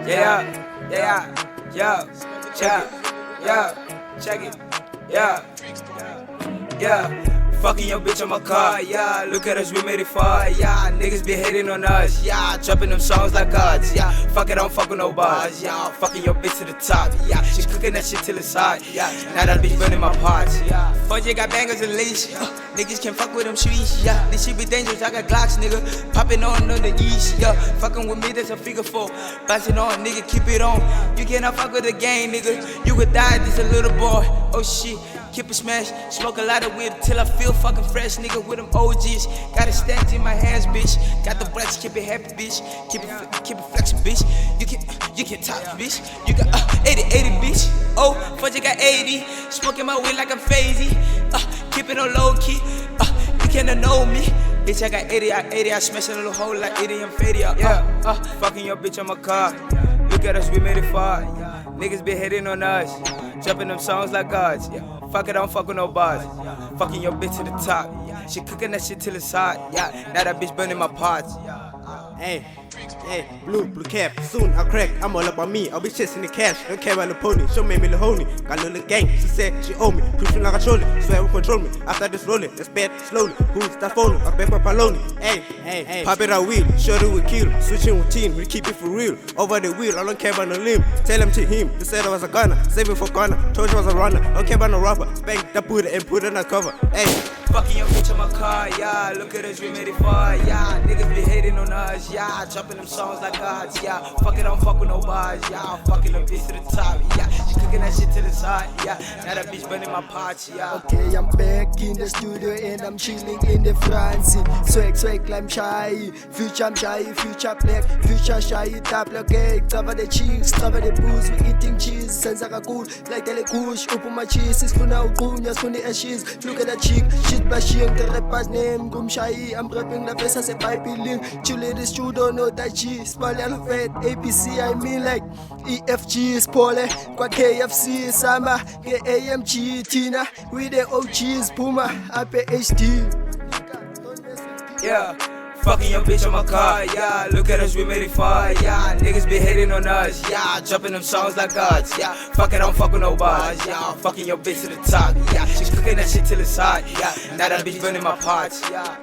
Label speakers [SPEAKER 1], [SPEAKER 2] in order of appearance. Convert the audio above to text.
[SPEAKER 1] Yeah, yeah, check it, check it, yeah. Fucking your bitch on my car, yeah. Look at us, we made it far, yeah. Niggas be hating on us, yeah. Dropping them songs like gods, yeah. Fuck it, don't fuck with no bars, yeah. Fucking your bitch to the top, yeah. She cooking that shit till it's hot, yeah. Now that bitch burning my pots, yeah. 4J got bangers and leash, niggas can't fuck with them streets, yeah. This shit be dangerous, I got Glocks, nigga. Popping on the east, yeah. Fucking with me, that's a figure four. Bouncing on, nigga, keep it on. You cannot fuck with the gang, nigga. You could die, this a little boy. Oh shit. Keep it smash, smoke a lot of weed till I feel fucking fresh, nigga, with them OGs. Got it stacked in my hands, bitch. Got the breaths, keep it happy, bitch. Keep it flexing, bitch. You can talk, bitch. You got 80, bitch. Oh, 4J got 80. Smoking my weed like I'm phasey. Keep it on low key. You cannot know me. Bitch, I got 80, I smash a little hole like 80, I'm faded, yeah. Fucking your bitch on my car. Look at us, we made it far. Niggas be hating on us. Jumping them songs like gods, yeah. Fuck it, don't fuck with no bars. Fucking your bitch to the top. She cooking that shit till it's hot, yeah. Now that bitch burning my pots.
[SPEAKER 2] Hey, blue cap, soon I'll crack, I'm all about me, I'll be chasing the cash, don't care about the pony, show me the honey, got a little gang, she said she owe me, pushing like a trolley, swear will control me, after this rolling, that's bad, slowly, who's that phone, I back my paloni, hey, pop it out wheel, shorty will kill, switching routine, we keep it for real, over the wheel, I don't care about no limb, tell him to him, they said I was a gunner, save it for Ghana, told you I was a runner, don't care about no rapper, spank that booty and put it on cover, hey.
[SPEAKER 1] Fucking your bitch on my car, yeah. Look at us, we made it far, yeah. Niggas be hating on us, yeah. Dropping them songs like gods, yeah. Fuck it, don't fuck with no bars, yeah. Fucking them bitch to the top, yeah. She cooking that shit till it's hot, yeah. Now that bitch burning my pots, yeah.
[SPEAKER 3] Okay, I'm back in the studio and I'm chilling in the France. Swag, I'm shy. Future, I'm shy. Future black, future shy. Tap okay, cover the cheeks, cover the booze. We eating cheese, senza cool, like the kush. Open my cheese, it's for now, gunyas, for the ashes. Look at that chick, shit bashing, the rapper's name, Gum Shy. I'm rapping the face as a piping. Chill in the studio, no that cheese. Small alphabet, ABC, I mean like EFG, Spole, Kwa KFC, Sama, AMG, Tina, with the OGs, Puma, APHD.
[SPEAKER 1] Yeah. Fucking your bitch on my car, yeah. Look at us, we made it far, yeah. Niggas be hating on us, yeah. Dropping them songs like gods, yeah. Fuck it, don't fuck with no bars, yeah. Fucking your bitch to the top, yeah. She cooking that shit till it's hot, yeah. Now that bitch burning my pots, yeah.